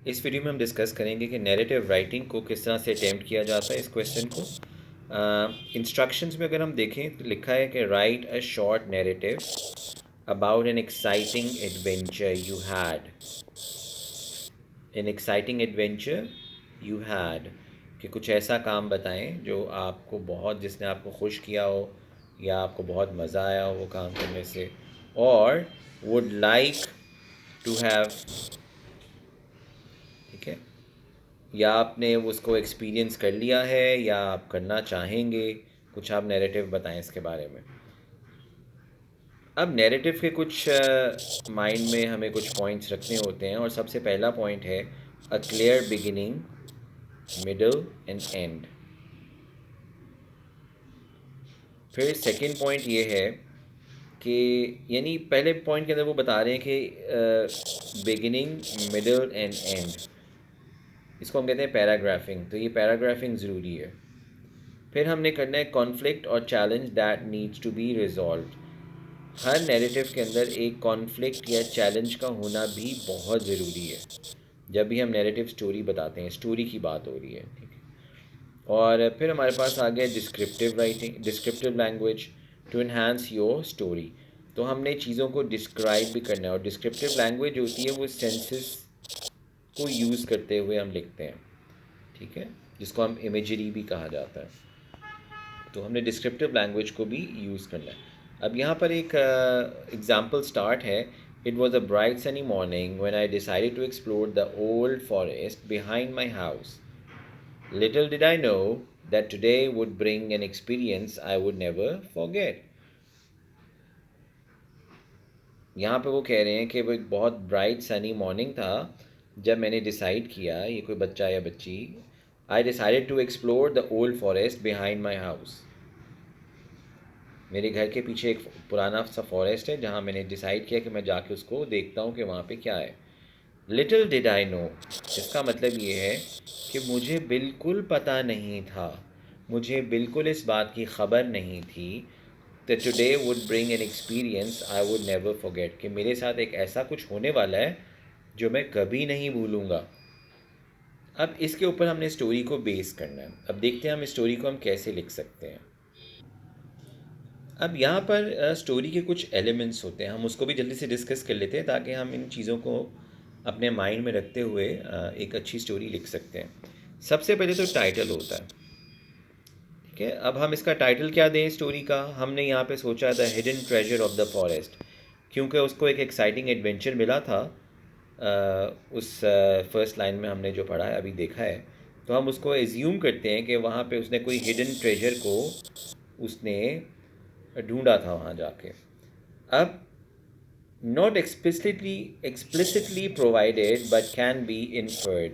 इस वीडियो में हम डिस्कस करेंगे कि नैरेटिव राइटिंग को किस तरह से अटेम्प्ट किया जाता है इस क्वेश्चन को। इंस्ट्रक्शंस में अगर हम देखें तो लिखा है कि right a short narrative about an exciting adventure you had कि कुछ ऐसा काम बताएं जो आपको बहुत जिसने आपको खुश किया हो या आपको बहुत मज़ा आया हो वो काम करने से, और वुड लाइक टू हैव, ठीक है, या आपने उसको एक्सपीरियंस कर लिया है या आप करना चाहेंगे। कुछ आप नैरेटिव बताएं इसके बारे में। अब नैरेटिव के कुछ माइंड में हमें कुछ पॉइंट्स रखने होते हैं, और सबसे पहला पॉइंट है a clear beginning, middle and and. फिर सेकंड पॉइंट ये है कि यानी पहले पॉइंट के अंदर वो बता रहे हैं कि बिगिनिंग, मिडल एंड एंड, इसको हम कहते हैं पैराग्राफिंग। तो ये पैराग्राफिंग ज़रूरी है। फिर हमने करना है कॉन्फ्लिक्ट और challenge that needs to be resolve. हर नैरेटिव के अंदर एक कॉन्फ्लिक्ट या चैलेंज का होना भी बहुत ज़रूरी है। जब भी हम नैरेटिव स्टोरी बताते हैं, स्टोरी की बात हो रही है, ठीक है। और फिर हमारे पास आ गया descriptive writing, descriptive language to enhance your story. तो हमने चीज़ों को डिस्क्राइब भी करना है, और डिस्क्रिप्टिव लैंग्वेज होती है वो सेंसेस को यूज़ करते हुए हम लिखते हैं, ठीक है, जिसको हम इमेजरी भी कहा जाता है। तो हमने डिस्क्रिप्टिव लैंग्वेज को भी यूज़ करना है। अब यहाँ पर एक एग्जांपल स्टार्ट है। It was a bright sunny morning when I decided to explore the old forest behind my house. Little did I know that today would bring an experience I would never forget. यहाँ पे वो कह रहे हैं कि वो एक बहुत ब्राइट सनी मॉर्निंग था जब मैंने डिसाइड किया, ये कोई बच्चा या बच्ची, I decided to explore the old forest behind my house. मेरे घर के पीछे एक पुराना सा फॉरेस्ट है जहाँ मैंने डिसाइड किया कि मैं जाके उसको देखता हूँ कि वहाँ पे क्या है। लिटिल डिड आई नो, इसका मतलब ये है कि मुझे बिल्कुल पता नहीं था, मुझे बिल्कुल इस बात की खबर नहीं थी that today would bring an experience I would never forget, कि मेरे साथ एक ऐसा कुछ होने वाला है जो मैं कभी नहीं भूलूंगा। अब इसके ऊपर हमने स्टोरी को बेस करना है। अब देखते हैं हम स्टोरी को हम कैसे लिख सकते हैं। अब यहाँ पर स्टोरी के कुछ एलिमेंट्स होते हैं, हम उसको भी जल्दी से डिस्कस कर लेते हैं ताकि हम इन चीज़ों को अपने माइंड में रखते हुए एक अच्छी स्टोरी लिख सकते हैं। सबसे पहले तो टाइटल होता है, ठीक है। अब हम इसका टाइटल क्या दें स्टोरी का? हमने यहाँ पे सोचा the hidden treasure of the forest, क्योंकि उसको एक एक्साइटिंग एडवेंचर मिला था उस फर्स्ट लाइन में हमने जो पढ़ा है, अभी देखा है। तो हम उसको एज्यूम करते हैं कि वहाँ पे उसने कोई हिडन ट्रेजर को उसने ढूंढा था वहाँ जाके। अब not explicitly provided but can be inferred,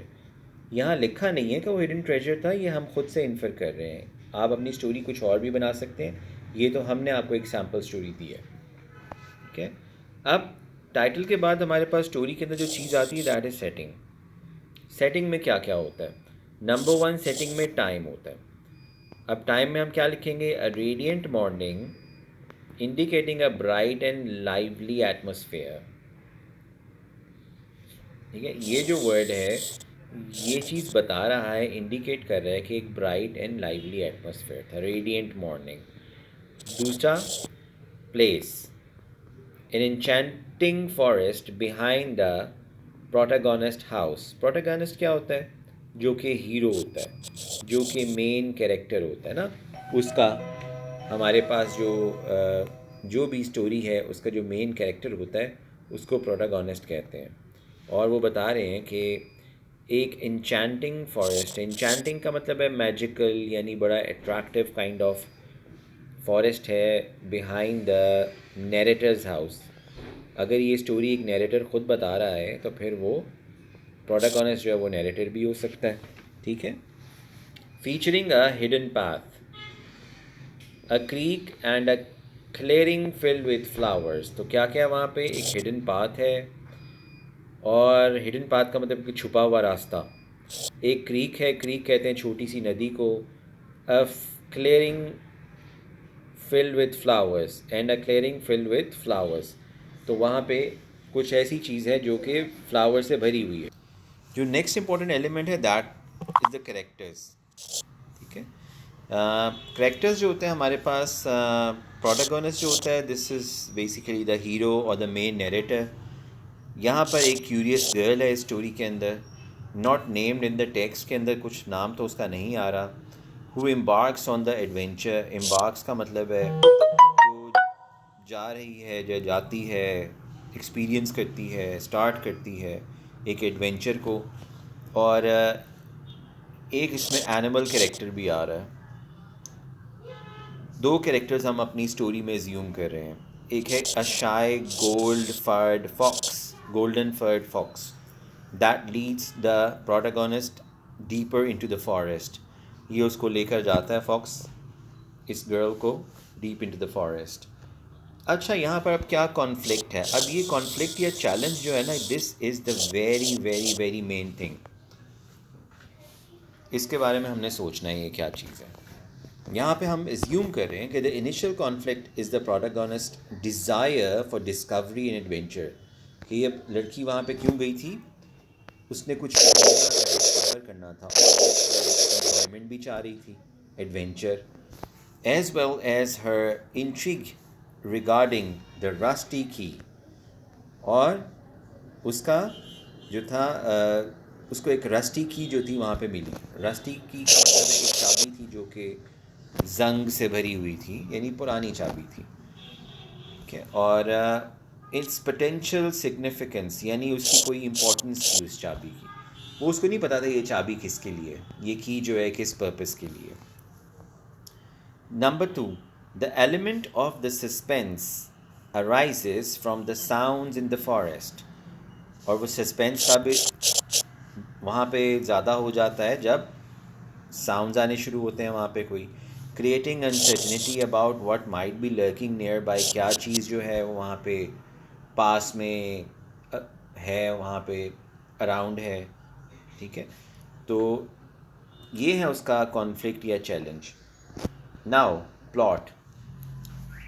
यहाँ लिखा नहीं है कि वो हिडन ट्रेजर था, ये हम खुद से इन्फर कर रहे हैं। आप अपनी स्टोरी कुछ और भी बना सकते हैं, ये तो हमने आपको एक सैम्पल स्टोरी दी है, ठीक है। अब टाइटल के बाद हमारे पास स्टोरी के अंदर जो चीज़ आती है दैट इज़ सेटिंग। सेटिंग में क्या क्या होता है? नंबर वन, सेटिंग में टाइम होता है। अब टाइम में हम क्या लिखेंगे? A radiant morning indicating a bright and lively atmosphere, ठीक है। ये जो वर्ड है ये चीज़ बता रहा है, इंडिकेट कर रहा है कि एक ब्राइट एंड लाइवली एटमोसफेयर था, रेडिएंट मॉर्निंग। दूसरा, place, an enchanting forest behind the protagonist house. Protagonist क्या होता है? जो कि हीरो होता है, जो कि मेन कैरेक्टर होता है ना उसका। हमारे पास जो भी स्टोरी है उसका जो मेन कैरेक्टर होता है उसको प्रोटागोनिस्ट कहते हैं। और वो बता रहे हैं कि एक इंचैंटिंग फॉरेस्ट, इंचैंटिंग का मतलब है मैजिकल, यानी बड़ा अट्रैक्टिव काइंड ऑफ फॉरेस्ट है बिहाइंड द नैरेटर्स हाउस। अगर ये स्टोरी एक नैरेटर खुद बता रहा है तो फिर वो प्रोटागोनिस्ट जो है वो नैरेटर भी हो सकता है, ठीक है। Featuring a hidden path, a creek and a clearing filled with flowers. तो क्या क्या वहाँ पे? एक हिडन पाथ है, और हिडन पाथ का मतलब कि छुपा हुआ रास्ता। एक क्रीक है, क्रीक कहते हैं छोटी सी नदी को। अ clearing filled with flowers and a clearing filled with flowers, तो वहाँ पे कुछ ऐसी चीज़ है जो कि फ्लावर से भरी हुई है। जो नेक्स्ट इंपॉर्टेंट एलिमेंट है दैट इज़ द करेक्टर्स। ठीक है, करेक्टर्स जो होते हैं हमारे पास, प्रोटैगनिस्ट जो होता है this is basically the hero और द मेन नरेटर। यहाँ पर एक क्यूरियस गर्ल है स्टोरी के अंदर, not named in the text के अंदर कुछ नाम तो उसका नहीं आ रहा। Who embarks on the adventure, embarks का मतलब है जो जा रही है, जो जाती है, एक्सपीरियंस करती है, स्टार्ट करती है एक एडवेंचर को। और एक इसमें एनिमल कैरेक्टर भी आ रहा है। दो कैरेक्टर्स हम अपनी स्टोरी में ज्यूम कर रहे हैं। एक है a shy golden furred fox that leads the protagonist deeper into the forest. ये उसको लेकर जाता है फॉक्स, इस गर्ल को, डीप इनटू द फॉरेस्ट। अच्छा, यहाँ पर अब क्या कॉन्फ्लिक्ट है? अब ये कॉन्फ्लिक्ट या चैलेंज जो है ना, this is the very very very main thing. इसके बारे में हमने सोचना है ये क्या चीज़ है। यहाँ पे हम एज्यूम कर रहे हैं कि the initial conflict is the protagonist desire for discovery and adventure. कि ये लड़की वहाँ पे क्यों गई थी? उसने कुछ करना था, डिस्कवर करना था, और एन्जॉयमेंट भी चाह रही थी, adventure, as well as her intrigue regarding the rusty की। और उसका जो था उसको एक रस्टी की जो थी वहाँ पे मिली। रस्टी की का मतलब एक चाबी थी जो कि जंग से भरी हुई थी, यानी पुरानी चाबी थी। ठीक है, और इट्स पोटेंशियल सिग्निफिकेंस, यानी उसकी कोई इम्पोर्टेंस थी उस चाबी की। वो उसको नहीं पता था ये चाबी किसके लिए, ये की जो है किस पर्पस के लिए। Number 2, the element of the suspense arises from the sounds in the forest. और वो सस्पेंस का भी वहाँ पे ज़्यादा हो जाता है जब साउंड्स आने शुरू होते हैं वहाँ पे कोई। Creating uncertainty about what might be lurking near by, क्या चीज़ जो है वो वहाँ पे पास में है, वहाँ पे अराउंड है। ठीक है, तो ये है उसका कॉन्फ्लिक्ट या चैलेंज। नाउ प्लॉट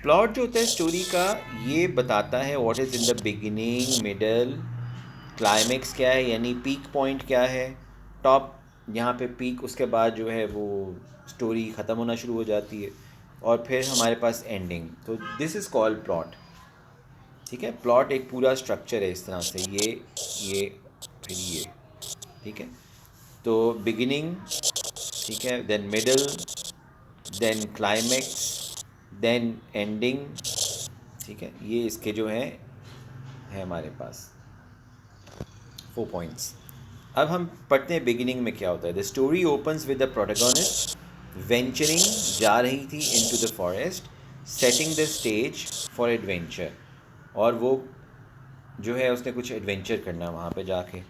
जो होता है स्टोरी का, ये बताता है what is in the beginning, middle, climax क्या है, यानी पीक पॉइंट क्या है, टॉप यहाँ पे पीक, उसके बाद जो है वो स्टोरी ख़त्म होना शुरू हो जाती है, और फिर हमारे पास एंडिंग। तो दिस इज़ कॉल्ड प्लॉट। ठीक है, प्लॉट एक पूरा स्ट्रक्चर है इस तरह से, ये फिर ये। ठीक है, तो बिगिनिंग, ठीक है, then middle, then climax, then ending. ठीक है, ये इसके जो है हमारे पास 4 पॉइंट्स। अब हम पढ़ते हैं बिगिनिंग में क्या होता है। The story opens with the protagonist venturing, जा रही थी into the forest, setting the stage for adventure. और वो जो है उसने कुछ एडवेंचर करना वहाँ पे जाके।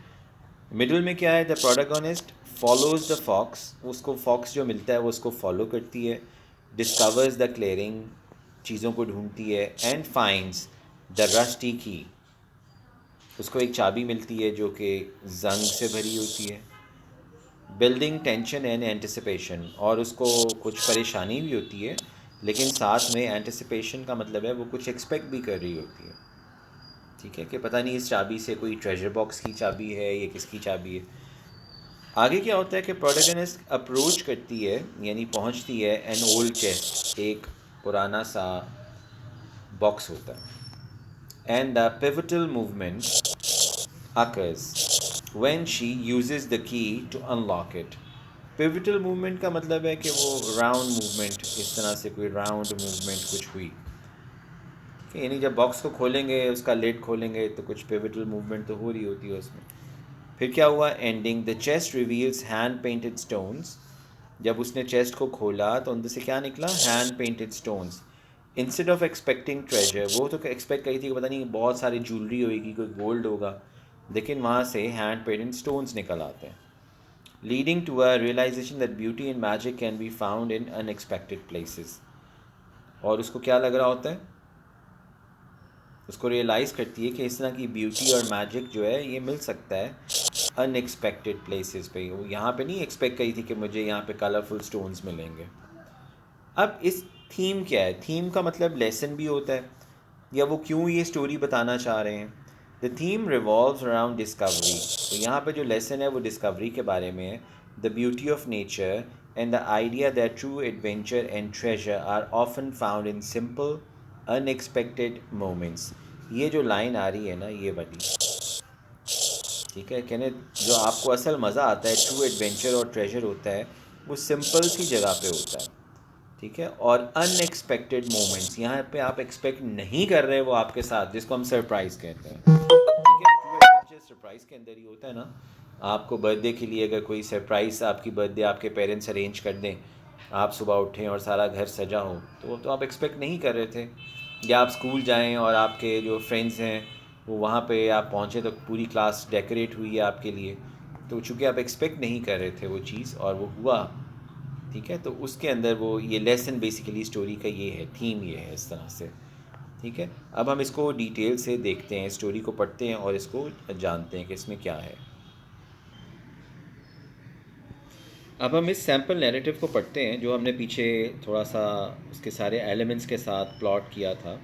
मिडिल में क्या है? The protagonist follows the fox, उसको फॉक्स जो मिलता है वो उसको फॉलो करती है। डिस्कवर्स द क्लियरिंग, चीज़ों को ढूंढती है। एंड फाइंड्स द रस्टी की, उसको एक चाबी मिलती है जो कि जंग से भरी होती है। बिल्डिंग टेंशन एंड एंटिसिपेशन, और उसको कुछ परेशानी भी होती है, लेकिन साथ में एंटिसिपेशन का मतलब है वो कुछ एक्सपेक्ट भी कर रही होती है। ठीक है, कि पता नहीं इस चाबी से कोई ट्रेजर बॉक्स की चाबी है, ये किसकी चाबी है। आगे क्या होता है कि प्रोटैगनिस्ट अप्रोच करती है, यानी पहुंचती है एन ओल्ड चेस्ट, एक पुराना सा बॉक्स होता है। And the pivotal movement occurs when she uses the key to unlock it. Pivotal movement का मतलब है कि वो राउंड मूवमेंट, इस तरह से कोई राउंड मूवमेंट कुछ हुई, यानी जब बॉक्स को खोलेंगे, उसका लिड खोलेंगे, तो कुछ पिवटल मूवमेंट तो हो रही होती है उसमें। फिर क्या हुआ? Ending, the chest reveals hand painted stones. जब उसने चेस्ट को खोला तो अंदर से क्या निकला? Hand painted stones. Instead of expecting treasure, वो तो एक्सपेक्ट करी थी कि पता नहीं बहुत सारी ज्वेलरी होगी, कोई गोल्ड होगा, लेकिन वहाँ से हैंड पेंटेड स्टोन्स निकल आते हैं। Leading to a realisation that beauty and magic can be found in unexpected places. और उसको क्या लग रहा होता है? उसको रियलाइज़ करती है कि इस तरह की ब्यूटी और मैजिक जो है ये मिल सकता है अनएक्सपेक्टेड प्लेसेस पे। वो यहाँ पे नहीं एक्सपेक्ट करी थी कि मुझे यहाँ पे कलरफुल स्टोन्स मिलेंगे। अब इस थीम क्या है? थीम का मतलब लेसन भी होता है, या वो क्यों ये स्टोरी बताना चाह रहे हैं। The theme revolves around discovery, तो यहाँ पे जो लेसन है वो डिस्कवरी के बारे में है. The beauty of nature and the idea that true adventure and treasure are often found in simple unexpected moments. ये जो लाइन आ रही है ना, ये वाली, ठीक है, कहने जो आपको असल मज़ा आता है, ट्रू एडवेंचर और ट्रेजर होता है, वो सिंपल सी जगह पे होता है. ठीक है. और अनएक्सपेक्टेड मोमेंट्स, यहाँ पे आप एक्सपेक्ट नहीं कर रहे वो आपके साथ, जिसको हम सरप्राइज़ कहते हैं. ठीक है. ट्रू एडवेंचर सरप्राइज़ के अंदर ही होता है ना. आपको बर्थडे के लिए अगर कोई सरप्राइज़, आपकी बर्थडे आपके पेरेंट्स अरेंज कर दें, आप सुबह उठें और सारा घर सजा हो, तो आप एक्सपेक्ट नहीं कर रहे थे. या आप स्कूल जाएं और आपके जो फ्रेंड्स हैं वो वहाँ पे आप पहुँचे तो पूरी क्लास डेकोरेट हुई है आपके लिए, तो चूँकि आप एक्सपेक्ट नहीं कर रहे थे वो चीज़ और वो हुआ. ठीक है. तो उसके अंदर वो ये लेसन बेसिकली स्टोरी का ये है, थीम ये है इस तरह से. ठीक है. अब हम इसको डिटेल से देखते हैं, स्टोरी को पढ़ते हैं और इसको जानते हैं कि इसमें क्या है. अब हम इस सैम्पल नैरेटिव को पढ़ते हैं जो हमने पीछे थोड़ा सा उसके सारे एलिमेंट्स के साथ प्लॉट किया था.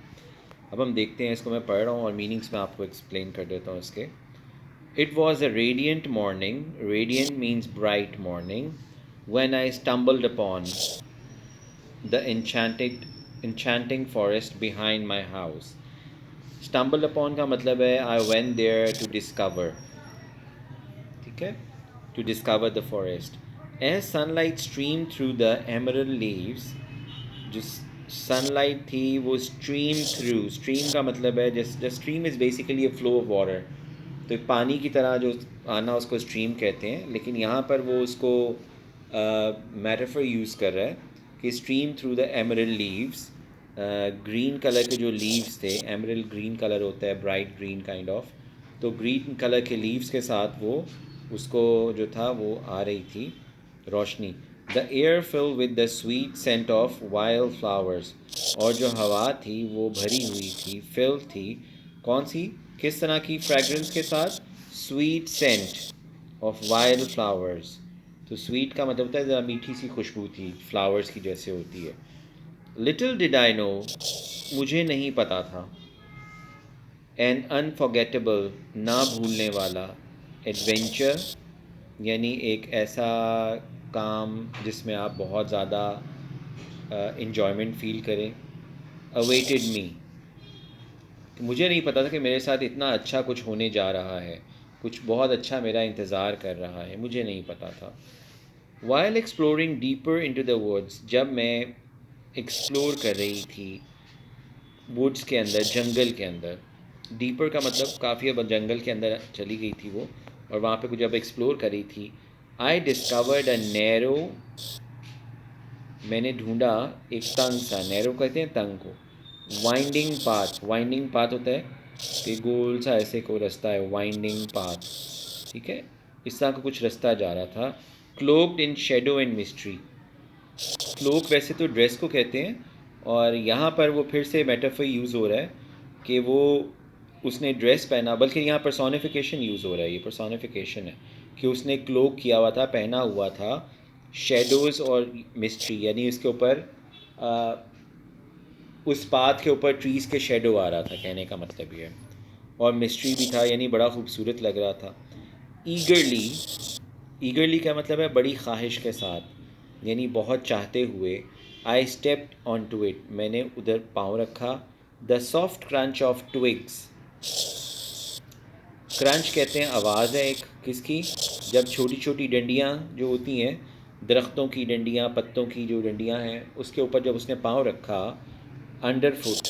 अब हम देखते हैं, इसको मैं पढ़ रहा हूँ और मीनिंग्स मैं आपको एक्सप्लेन कर देता हूँ इसके. It was a radiant morning, radiant means bright morning, when I stumbled upon the enchanting forest behind my house. Stumble upon का मतलब है I went there to discover. ठीक है. To discover the forest. As sunlight streamed through the emerald leaves, जो sunlight थी वो stream through. Stream का मतलब है just stream is basically a flow of water. तो पानी की तरह जो आना उसको स्ट्रीम कहते हैं, लेकिन यहाँ पर वो उसको मेटाफर यूज़ कर रहा है कि stream through the emerald leaves. Green colour के जो लीव्स थे, एमरल्ड ग्रीन कलर होता है, ब्राइट ग्रीन काइंड ऑफ, तो ग्रीन कलर के लीव्स के साथ वो उसको जो था वो आ रही थी रोशनी. The air fill with the sweet scent of wild flowers, और जो हवा थी वो भरी हुई थी, फिल थी, कौन सी, किस तरह की, फ्रेगरेंस के साथ, sweet scent of wild flowers. तो स्वीट का मतलब होता है ज़रा मीठी सी खुशबू थी, फ्लावर्स की जैसे होती है. लिटिल डिड आई नो, मुझे नहीं पता था. एन अनफॉर्गेटेबल, ना भूलने वाला. एडवेंचर यानी एक ऐसा काम जिसमें आप बहुत ज़्यादा इन्जॉयमेंट फील करें. अवेटेड मी, मुझे नहीं पता था कि मेरे साथ इतना अच्छा कुछ होने जा रहा है, कुछ बहुत अच्छा मेरा इंतज़ार कर रहा है, मुझे नहीं पता था. While exploring deeper into the woods, जब मैं एक्सप्लोर कर रही थी वुड्स के अंदर, जंगल के अंदर. डीपर का मतलब काफ़ी अब जंगल के अंदर चली गई थी वो, और वहाँ पे कुछ जब एक्सप्लोर कर रही थी. आई डिस्कवर्ड अ नैरो, मैंने ढूंढा एक तंग सा, नैरो कहते हैं तंग को. वाइंडिंग पाथ, वाइंडिंग पाथ होता है कि गोल सा ऐसे कोई रास्ता है, वाइंडिंग पाथ. ठीक है. इस तरह का कुछ रास्ता जा रहा था. Cloaked in shadow and mystery, cloak वैसे तो ड्रेस को कहते हैं, और यहाँ पर वो फिर से मेटाफर यूज़ हो रहा है कि वो उसने ड्रेस पहना, बल्कि यहाँ पर्सोनिफिकेशन यूज़ हो रहा है, ये पर्सोनिफिकेशन है कि उसने क्लोक किया हुआ था, पहना हुआ था. शेडोज़ और मिस्ट्री यानी उसके ऊपर उस पाथ के ऊपर ट्रीज़ के शेडो आ रहा था, कहने का मतलब ये है. और मिस्ट्री भी था, यानी बड़ा खूबसूरत लग रहा था. ईगरली, ईगरली का मतलब है बड़ी ख्वाहिश के साथ, यानी बहुत चाहते हुए. I stepped on to it, मैंने उधर पाँव रखा. The soft crunch of twigs, crunch कहते हैं आवाज़ है एक, किसकी, जब छोटी छोटी डंडियाँ जो होती हैं, दरख्तों की डंडियाँ, पत्तों की जो डंडियाँ हैं, उसके ऊपर जब उसने पाँव रखा, अंडर फुट.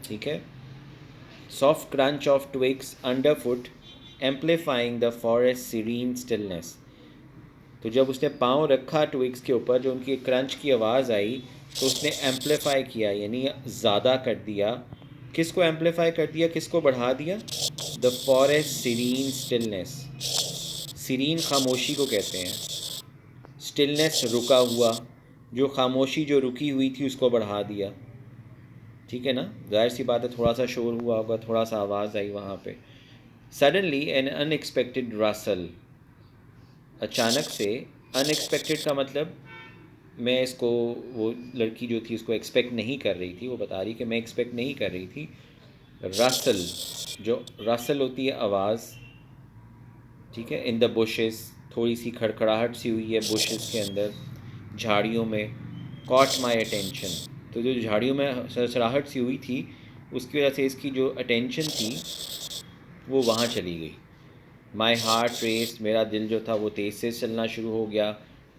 ठीक है. Soft crunch of twigs under foot, amplifying the forest serene stillness. तो जब उसने पाँव रखा ट्विग्स के ऊपर, जो उनकी क्रंच की आवाज़ आई, तो उसने एम्पलीफाई किया, यानी ज़्यादा कर दिया. किसको एम्पलीफाई कर दिया, किसको बढ़ा दिया, the forest serene stillness. Serene खामोशी को कहते हैं, स्टिलनेस रुका हुआ, जो खामोशी जो रुकी हुई थी उसको बढ़ा दिया. ठीक है ना. जाहिर सी बात है, थोड़ा सा शोर हुआ होगा, थोड़ा सा आवाज़ आई वहाँ पे. सडनली एन अनएक्सपेक्टेड रसल, अचानक से. अनएक्सपेक्टेड का मतलब, मैं इसको, वो लड़की जो थी उसको एक्सपेक्ट नहीं कर रही थी, वो बता रही कि मैं एक्सपेक्ट नहीं कर रही थी. रसल, जो रसल होती है आवाज़, ठीक है। इन द बुशेस, थोड़ी सी खड़खड़ाहट सी हुई है बुशेस के अंदर, झाड़ियों में। कॉट माई अटेंशन, तो जो झाड़ियों में सरसराहट सी हुई थी उसकी वजह से इसकी जो अटेंशन थी वो वहाँ चली गई। माई हार्ट रेस, मेरा दिल जो था वो तेज़ से चलना शुरू हो गया।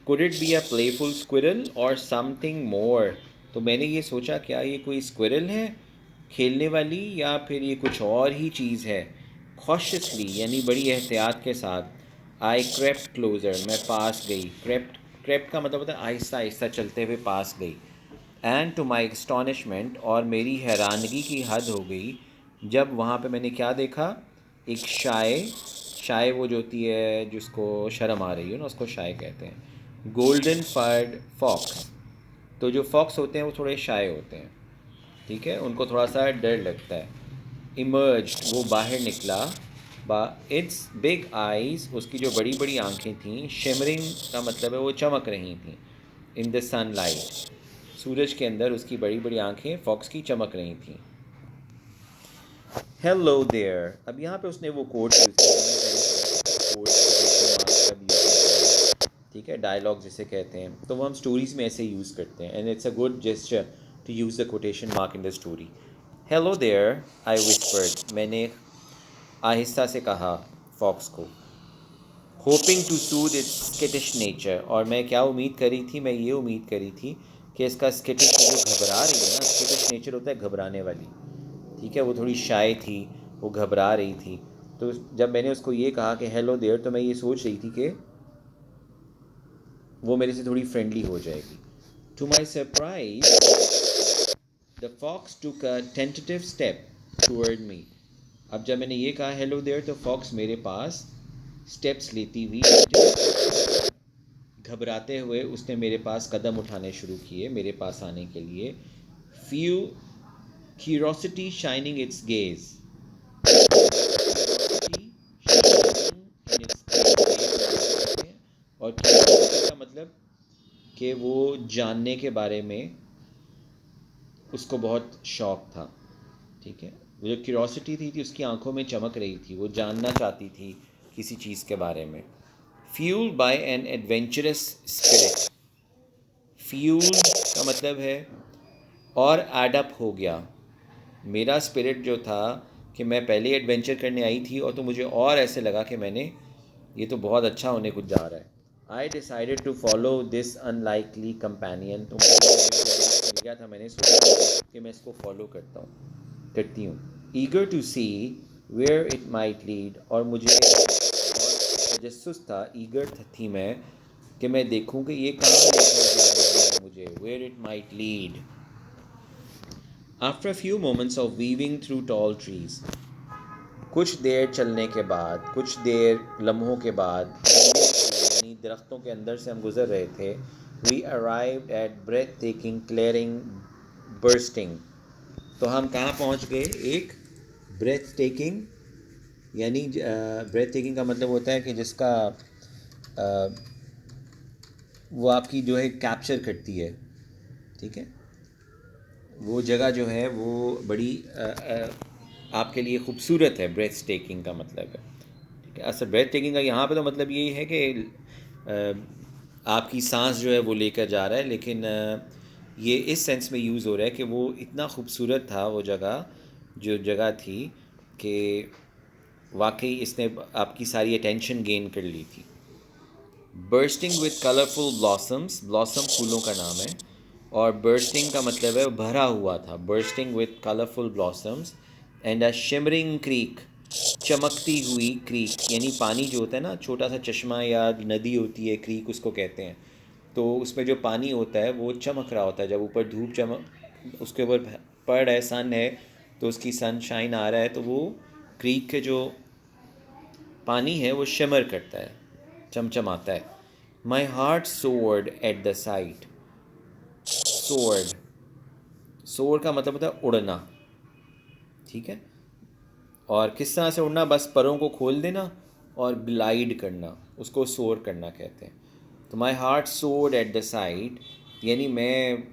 Could it be a playful squirrel और समथिंग मोर, तो मैंने ये सोचा क्या ये कोई स्क्विरल है खेलने वाली, या फिर ये कुछ और ही चीज़ है। कॉशियसली यानी बड़ी एहतियात के साथ, आई क्रेप्ट क्लोज़र, मैं पास गई। क्रेप्ट का मतलब होता है आहिस्ता आहिस्ता चलते हुए पास गई। एंड टू माई एस्टॉनिशमेंट, और मेरी हैरानगी की हद हो गई जब वहाँ पे मैंने क्या देखा, एक शाय, शाय वो जो होती है जिसको शर्म आ रही है ना उसको शाय कहते हैं। गोल्डन फर्ड फॉक्स, तो जो फॉक्स होते हैं वो थोड़े शाय होते हैं, ठीक है, उनको थोड़ा सा डर लगता है। इमर्ज, वो बाहर निकला। बा इट्स बिग आइज़, उसकी जो बड़ी बड़ी आंखें थीं, शिमरिंग का मतलब है वो चमक रही थीं। इन द सनलाइट, सूरज के अंदर उसकी बड़ी बड़ी आंखें फॉक्स की चमक रही थीं। हेलो देयर, अब यहाँ पे उसने वो कोड यूज़ किया, कोड कोटेशन मार्क्स सब यूज़ किया, ठीक है, डायलॉग जिसे कहते हैं, तो वो हम स्टोरीज़ में ऐसे यूज़ करते हैं, and it's a good gesture to use the quotation mark in the story. Hello there, I whispered, मैंने आहिस्ता से कहा फॉक्स को। Hoping to soothe its skittish nature, और मैं क्या उम्मीद करी थी, मैं ये उम्मीद करी थी कि इसका स्किटिश, जो घबरा रही है ना, स्किटिश नेचर होता है घबराने वाली, ठीक है, वो थोड़ी शाय थी, वो घबरा रही थी। तो जब मैंने उसको ये कहा कि हेलो देयर, तो मैं ये सोच रही थी कि वो मेरे से थोड़ी फ्रेंडली हो जाएगी। To my surprise the fox took a tentative step toward me, अब जब मैंने ये कहा हेलो देयर तो फॉक्स मेरे पास स्टेप्स लेती हुई, घबराते हुए उसने मेरे पास कदम उठाने शुरू किए मेरे पास आने के लिए। Few curiosity shining it's gauge, और क्यूरोसिटी का मतलब कि वो जानने के बारे में उसको बहुत शौक़ था, ठीक है, वो जो क्यूरोसिटी थी उसकी आंखों में चमक रही थी, वो जानना चाहती थी किसी चीज़ के बारे में। Fuelled by an adventurous spirit, fuelled का मतलब है और एडअप हो गया, मेरा स्पिरिट जो था कि मैं पहले एडवेंचर करने आई थी और तो मुझे और ऐसे लगा कि मैंने ये तो बहुत अच्छा होने कुछ जा रहा है। I decided to follow this unlikely companion, तो मुझे मिल गया था, मैंने सोचा कि मैं इसको फॉलो करती हूँ। Eager to see where it might lead, और मुझे तजस्सुस था, ईगर थी मैं कि मैं देखूँ कि ये कहाँ लेकर जा रही है मुझे, where it might lead. After a few moments of weaving through tall trees, कुछ देर चलने के बाद, कुछ देर लम्हों के बाद, यानी दरख्तों के अंदर से हम गुज़र रहे थे। We arrived at breathtaking clearing bursting, तो हम कहाँ पहुँच गए, एक ब्रेथ टेकिंग, यानी ब्रेथ टेकिंग का मतलब होता है कि जिसका वो आपकी जो है कैप्चर करती है, ठीक है, वो जगह जो है वो बड़ी आपके लिए ख़ूबसूरत है, ब्रेथ टेकिंग का मतलब है, ठीक है। असल ब्रेथ टेकिंग का यहाँ पे तो मतलब यही है कि आपकी सांस जो है वो लेकर जा रहा है, लेकिन ये इस सेंस में यूज़ हो रहा है कि वो इतना खूबसूरत था वो जगह, जो जगह थी कि वाकई इसने आपकी सारी अटेंशन गेन कर ली थी। Bursting with colourful blossoms, blossom फूलों का नाम है, और बर्स्टिंग का मतलब है भरा हुआ था, bursting with colourful blossoms and a shimmering creek, चमकती हुई क्रीक, यानी पानी जो होता है ना, छोटा सा चश्मा या नदी होती है, क्रीक उसको कहते हैं, तो उसमें जो पानी होता है वो चमक रहा होता है, जब ऊपर धूप चमक उसके ऊपर पड़ रहा है, सन है तो उसकी सनशाइन आ रहा है, तो वो क्रीक के जो पानी है वो शिमर करता है, चमचमाता है। माई heart soared at the site, sword, सोर का मतलब होता है उड़ना, ठीक है, और किस तरह से उड़ना, बस परों को खोल देना और ग्लाइड करना, उसको सोर करना कहते हैं। तो my heart soared at the sight, यानी मैं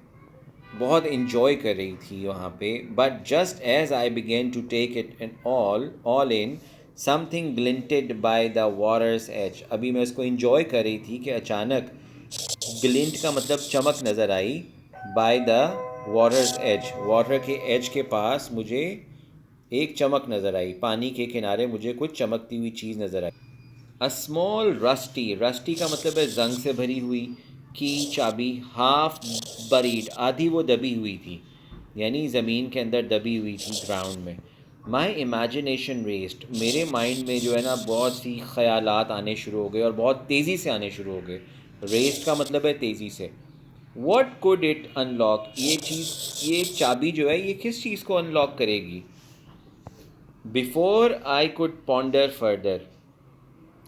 बहुत इन्जॉय कर रही थी वहाँ पे, but just as I began to take it and all in, something glinted by the water's edge. अभी मैं उसको इंजॉय कर रही थी कि अचानक ग्लिंट का मतलब चमक नज़र आई, by the water's edge, water के एज के पास मुझे एक चमक नज़र आई, पानी के किनारे मुझे कुछ चमकती हुई चीज़ नज़र आई। अ स्मॉल रस्टी, रस्टी का मतलब है जंग से भरी हुई, की चाबी, हाफ बरीड, आधी वो दबी हुई थी, यानी ज़मीन के अंदर दबी हुई थी, ग्राउंड में। माई इमेजिनेशन रेस्ड, मेरे माइंड में जो है ना बहुत सी ख्यालात आने शुरू हो गए और बहुत तेज़ी से आने शुरू हो गए। रेस्ड का मतलब है तेज़ी से। वॉट कुड इट अनलॉक, ये चीज़, ये चाबी जो है ये किस चीज़ को अनलॉक करेगी। Before I could ponder further,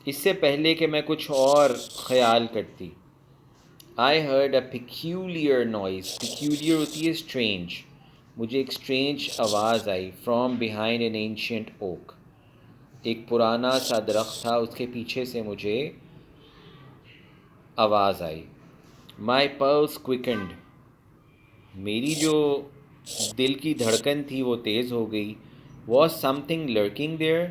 इससे पहले कि मैं कुछ और ख्याल करती। I heard a peculiar noise, peculiar होती है स्ट्रेंज, मुझे एक स्ट्रेंज आवाज़ आई, from behind an ancient oak, एक पुराना सा दरख्त था उसके पीछे से मुझे आवाज़ आई। माई पल्स क्विकंड, मेरी जो दिल की धड़कन थी वो तेज़ हो गई। वॉज समथिंग लर्किंग देयर,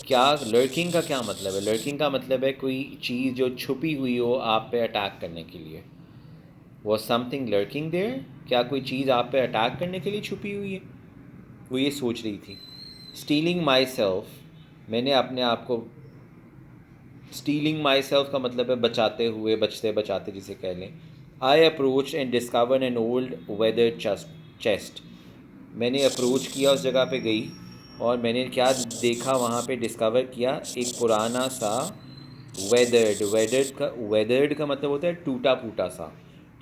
क्या लर्किंग का क्या मतलब है, लर्किंग का मतलब है कोई चीज़ जो छुपी हुई हो आप पे अटैक करने के लिए। वॉज समथिंग लर्किंग देयर, क्या कोई चीज़ आप पे अटैक करने के लिए छुपी हुई है, वो ये सोच रही थी। स्टीलिंग माई सेल्फ, मैंने अपने आप को, स्टीलिंग माई सेल्फ का मतलब है बचाते हुए, बचते बचाते जिसे कह लें। I approach and discover an old weather chest, मैंने अप्रोच किया, उस जगह पे गई और मैंने क्या देखा वहाँ पे, डिस्कवर किया एक पुराना सा वेदर्ड, वेदर्ड का मतलब होता है टूटा फूटा सा,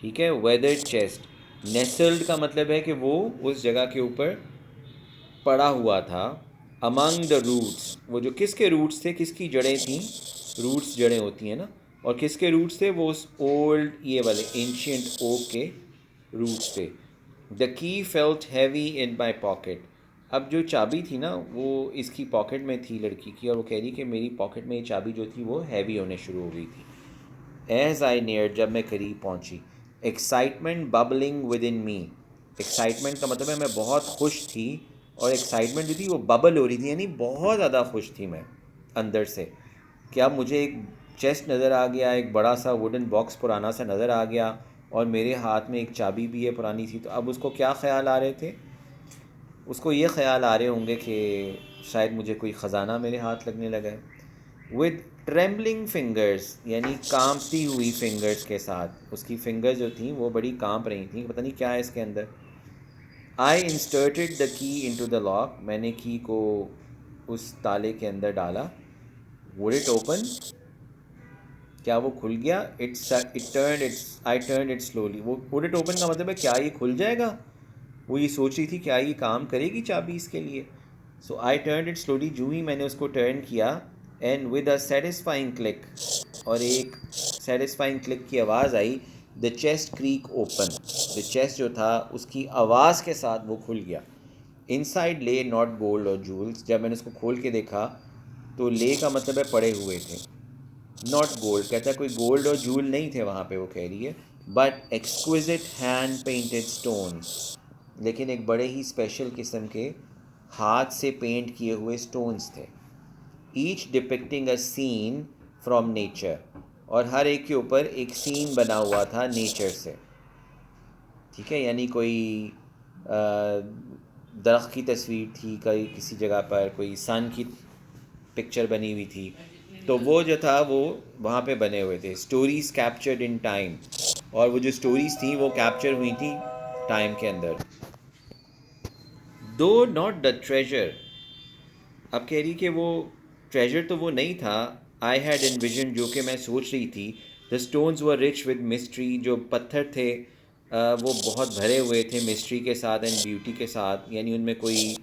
ठीक है, वेदर्ड चेस्ट। नेसल्ड का मतलब है कि वो उस जगह के ऊपर पड़ा हुआ था। अमंग द रूट्स, वो जो किसके रूट्स थे, किसकी जड़ें थीं, रूट्स जड़ें होती हैं ना, और किसके रूट्स थे, वो उस ओल्ड ये वाले एंशियंट ओक के रूट्स थे। The key felt heavy in my pocket, अब जो चाबी थी ना वो इसकी पॉकेट में थी लड़की की, और वो कह रही कि मेरी पॉकेट में ये चाबी जो थी वो हैवी होने शुरू हो गई थी। एज आई नियर, जब मैं करीब पहुंची। Excitement bubbling with in me, excitement का मतलब है मैं बहुत खुश थी, और एक्साइटमेंट जो थी वो बबल हो रही थी, यानी बहुत ज़्यादा खुश थी मैं अंदर से। क्या मुझे एक चेस्ट नज़र आ गया, एक बड़ा सा वुडन बॉक्स पुराना सा नज़र आ गया, और मेरे हाथ में एक चाबी भी है पुरानी सी। तो अब उसको क्या ख्याल आ रहे थे, उसको ये ख्याल आ रहे होंगे कि शायद मुझे कोई ख़जाना मेरे हाथ लगने लगा है। विद ट्रेम्बलिंग फिंगर्स, यानी कांपती हुई फिंगर्स के साथ, उसकी फिंगर्स जो थी वो बड़ी कांप रही थी, पता नहीं क्या है इसके अंदर। I inserted the key into the lock, मैंने की को उस ताले के अंदर डाला। वुड इट ओपन, क्या वो खुल गया। आई टर्न इट स्लोली, वो वुड इट ओपन का मतलब है क्या ये खुल जाएगा, वो ये सोच रही थी क्या ये काम करेगी चाबी इसके लिए। So I turn it slowly, जो ही मैंने उसको टर्न किया, and with a satisfying click, और एक सेटिस्फाइंग क्लिक की आवाज़ आई। The chest creak open, the chest जो था उसकी आवाज़ के साथ वो खुल गया। इनसाइड ले नॉट गोल्ड और जूल्स, जब मैंने उसको खोल के देखा तो ले का मतलब है पड़े हुए थे, नॉट गोल्ड, कहता है कोई गोल्ड और जूल नहीं थे वहाँ पे, वो कह रही है, but exquisite hand painted stones, लेकिन एक बड़े ही स्पेशल किस्म के हाथ से पेंट किए हुए स्टोन्स थे। Each depicting a scene from nature, और हर एक के ऊपर एक सीन बना हुआ था नेचर से, ठीक है, यानी कोई दरख्त की तस्वीर थी, कहीं किसी जगह पर कोई सन की पिक्चर बनी हुई थी, तो वो जो था वो वहाँ पे बने हुए थे। स्टोरीज कैप्चर्ड इन टाइम, और वो जो स्टोरीज थी वो कैप्चर हुई थी टाइम के अंदर। दो नॉट द ट्रेजर, अब कह रही कि वो ट्रेजर तो वो नहीं था, आई हैड एनविजन, जो कि मैं सोच रही थी। The stones were rich with mystery, जो पत्थर थे वो बहुत भरे हुए थे मिस्ट्री के साथ एंड ब्यूटी के साथ, यानी उनमें कोई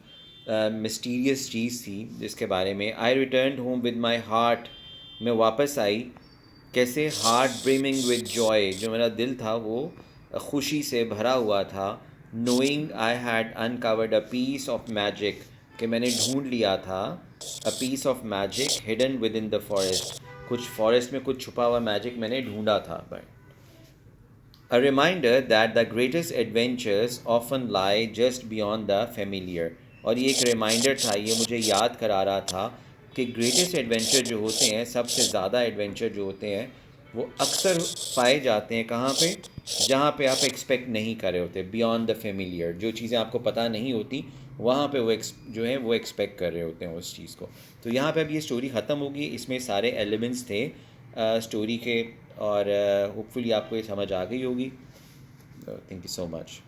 मिस्टीरियस चीज़ थी जिसके बारे में। I return home with my heart, मैं वापस आई, कैसे, हार्ट ब्रिमिंग विद जॉय, जो मेरा दिल था वो खुशी से भरा हुआ था। Knowing I had uncovered a piece of magic, कि मैंने ढूंढ लिया था a piece of magic hidden within the forest, कुछ फॉरेस्ट में कुछ छुपा हुआ मैजिक मैंने ढूंढा था। But a reminder that the greatest adventures often lie just beyond the familiar, और ये एक रिमाइंडर था, ये मुझे याद करा रहा था कि ग्रेटेस्ट एडवेंचर जो होते हैं, सबसे ज़्यादा एडवेंचर जो होते हैं, वो अक्सर पाए जाते हैं कहाँ पे? जहाँ पे आप एक्सपेक्ट नहीं कर रहे होते, बियॉन्ड द फेमिलियर। जो चीज़ें आपको पता नहीं होती, वहाँ पे वो जो है वो एक्सपेक्ट कर रहे होते हैं उस चीज़ को। तो यहाँ पे अब ये स्टोरी ख़त्म होगी। इसमें सारे एलिमेंट्स थे स्टोरी के, और होपफुली आपको ये समझ आ गई होगी। Thank you so much.